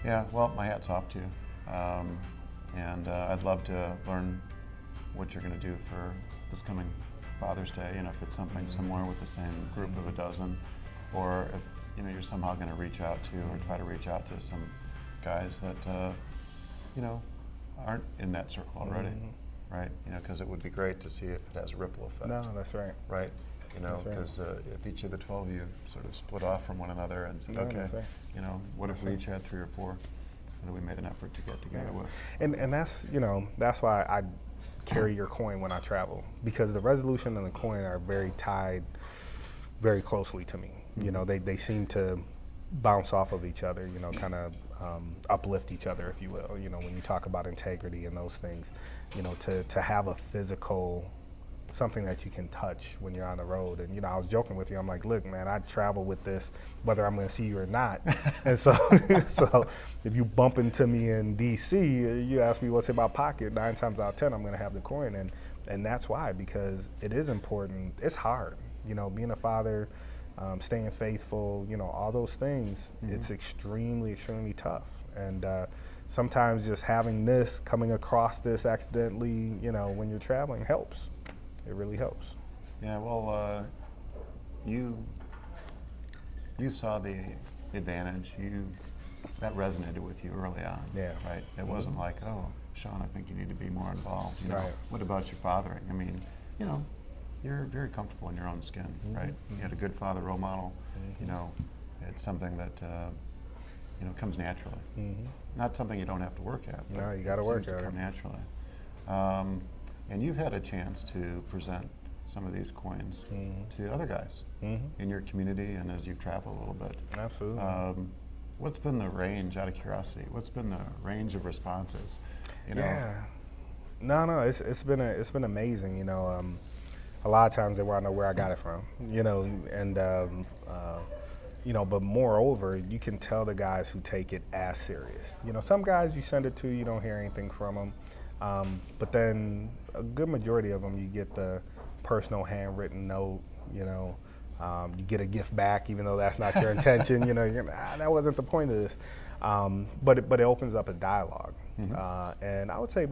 Yeah, well, my hat's off to you. And I'd love to learn what you're going to do for this coming Father's Day, if it's something similar with the same group of a dozen, or if you're somehow going to reach out to or try to reach out to some guys that aren't in that circle already, right? Because it would be great to see if it has a ripple effect. No, that's right. Right? That's right. Because if each of the 12 of you sort of split off from one another and said, No, okay, that's right. what if we each had 3 or 4 that we made an effort to get together with? And that's why I carry your coin when I travel, because the resolution and the coin are very tied very closely to me. They seem to bounce off of each other, kind of uplift each other, if you will. When you talk about integrity and those things, to have a physical something that you can touch when you're on the road. And I was joking with you. I'm like, look, man, I travel with this whether I'm going to see you or not. And so, so if you bump into me in DC, you ask me what's in my pocket. 9 times out of 10, I'm going to have the coin. And that's why, because it is important. It's hard, being a father, staying faithful, all those things. It's extremely, extremely tough. And sometimes just having this, coming across this accidentally, when you're traveling helps. It really helps. Yeah, well, you saw the advantage. That resonated with you early on. Yeah. Right? It wasn't like, oh, Sean, I think you need to be more involved. Right. What about your fathering? I mean, you're very comfortable in your own skin, right? You had a good father role model. It's something that comes naturally. Not something you don't have to work at. But No, you got to work at it. Come naturally. And you've had a chance to present some of these coins to other guys in your community and as you've traveled a little bit. Absolutely. What's been the range, out of curiosity, what's been the range of responses? Yeah. No, it's been amazing. A lot of times they want to know where I got it from, but moreover, you can tell the guys who take it as serious. Some guys you send it to, you don't hear anything from them. But then a good majority of them, you get the personal handwritten note, you get a gift back, even though that's not your intention, that wasn't the point of this. But it opens up a dialogue. And I would say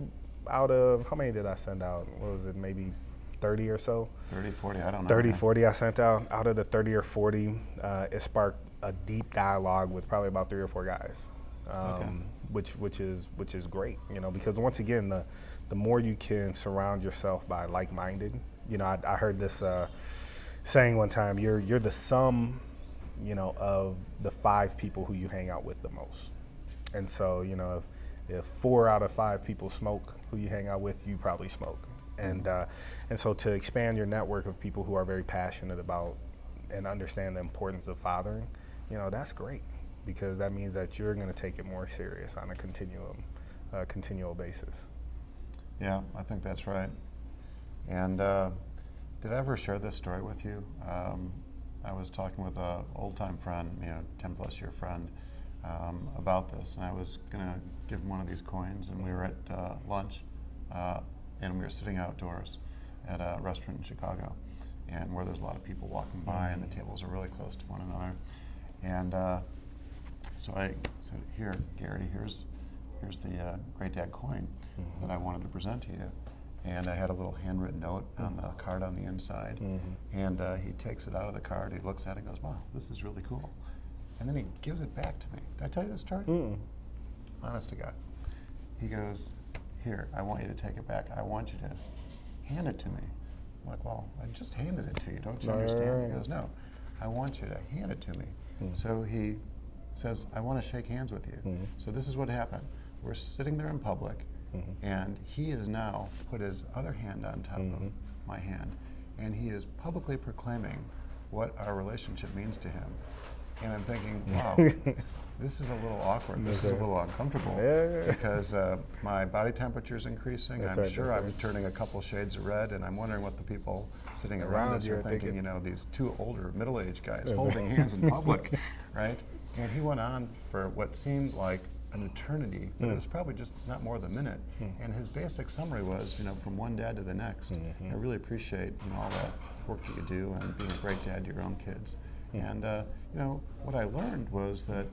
out of, how many did I send out? What was it, maybe 30 or so? 30, 40, I don't know. 30, 40 I sent out. Out of the 30 or 40, it sparked a deep dialogue with probably about 3 or 4 guys. Okay. Which is great, because once again, the more you can surround yourself by like-minded, I heard this saying one time, you're the sum, of the 5 people who you hang out with the most. And so, if 4 out of 5 people smoke who you hang out with, you probably smoke. And so to expand your network of people who are very passionate about and understand the importance of fathering, that's great. Because that means that you're going to take it more serious on a continual basis. Yeah, I think that's right. And did I ever share this story with you? I was talking with an old-time friend, 10-plus year friend, about this, and I was going to give him one of these coins, and we were at lunch, and we were sitting outdoors at a restaurant in Chicago, and where there's a lot of people walking by, and the tables are really close to one another, and so I said, here, Gary, here's the Great Dad coin that I wanted to present to you. And I had a little handwritten note on the card on the inside. And he takes it out of the card, he looks at it and goes, wow, this is really cool. And then he gives it back to me. Did I tell you this story? Honest to God. He goes, here, I want you to take it back. I want you to hand it to me. I'm like, well, I just handed it to you. Don't you understand? He goes, no, I want you to hand it to me. So he says, I want to shake hands with you. So this is what happened. We're sitting there in public, and he has now put his other hand on top of my hand, and he is publicly proclaiming what our relationship means to him. And I'm thinking, wow, this is a little awkward. This is a little uncomfortable because my body temperature is increasing. I'm sure I'm turning a couple shades of red, and I'm wondering what the people sitting around us are thinking. These 2 older, middle-aged guys holding hands in public, right? And he went on for what seemed like an eternity, but it was probably just not more than a minute. And his basic summary was, from one dad to the next. I really appreciate, all that work that you do and being a great dad to your own kids. And what I learned was that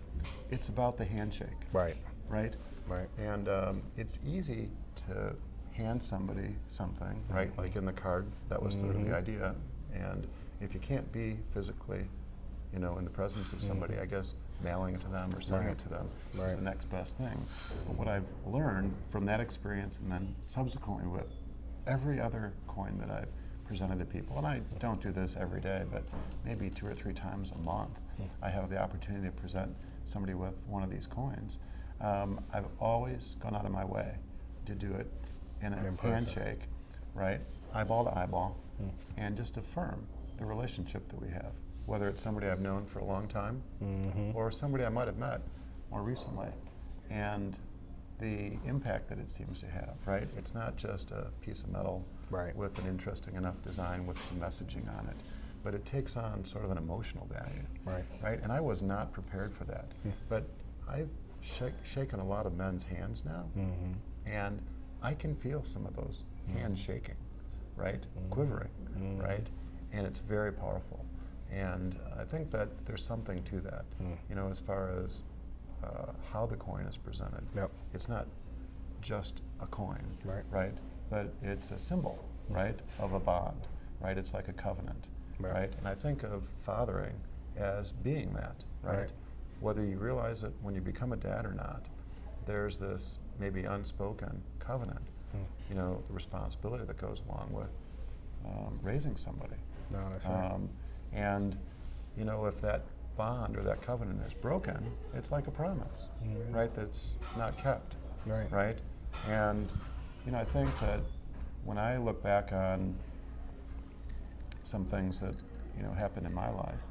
it's about the handshake, Right. right? Right. And it's easy to hand somebody something, right? Like in the card, that was sort of the idea. And if you can't be physically, in the presence of somebody, I guess mailing it to them or sending it to them is the next best thing. But what I've learned from that experience, and then subsequently with every other coin that I've presented to people, and I don't do this every day, but maybe 2 or 3 times a month, I have the opportunity to present somebody with one of these coins. I've always gone out of my way to do it in a handshake, right? Eyeball to eyeball, and just affirm the relationship that we have, whether it's somebody I've known for a long time or somebody I might have met more recently. And the impact that it seems to have, right? It's not just a piece of metal with an interesting enough design with some messaging on it, but it takes on sort of an emotional value, right? And I was not prepared for that. But I've shaken a lot of men's hands now, and I can feel some of those hands shaking, right? Quivering, right? And it's very powerful. And I think that there's something to that, as far as how the coin is presented. It's not just a coin, right? But it's a symbol, right, of a bond, right? It's like a covenant, right? And I think of fathering as being that, right? Whether you realize it when you become a dad or not, there's this maybe unspoken covenant, the responsibility that goes along with raising somebody. No, that's right. And, if that bond or that covenant is broken, it's like a promise, right, that's not kept, right? And, I think that when I look back on some things that, happened in my life,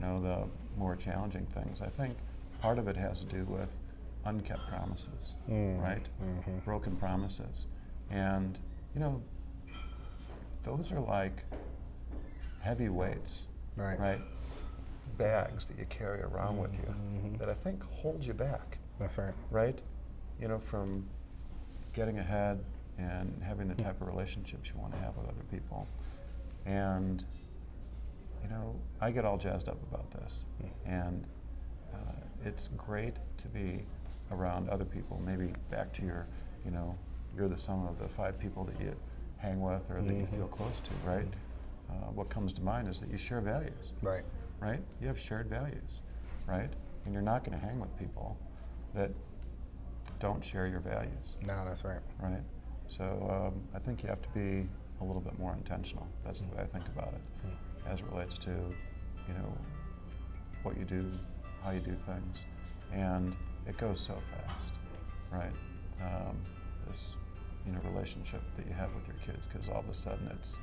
the more challenging things, I think part of it has to do with unkept promises, right? Broken promises. And, those are like heavy weights, right? Bags that you carry around with you that I think hold you back. That's right. Right? From getting ahead and having the type of relationships you want to have with other people. And, I get all jazzed up about this. And it's great to be around other people. Maybe back to your, you're the sum of the 5 people that you hang with or that you feel close to, right? What comes to mind is that you share values. Right? You have shared values, right? And you're not going to hang with people that don't share your values. No, that's right. Right? So I think you have to be a little bit more intentional. That's the way I think about it, as it relates to, what you do, how you do things. And it goes so fast, right? This, relationship that you have with your kids, because all of a sudden it's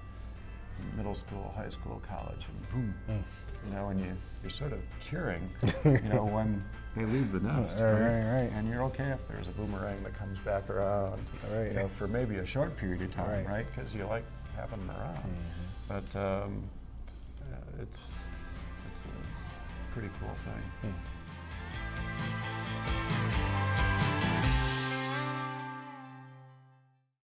middle school, high school, college, and boom, and you're sort of cheering, when they leave the nest, right? And you're okay if there's a boomerang that comes back around, for maybe a short period of time, right? Because you like having them around. But it's a pretty cool thing.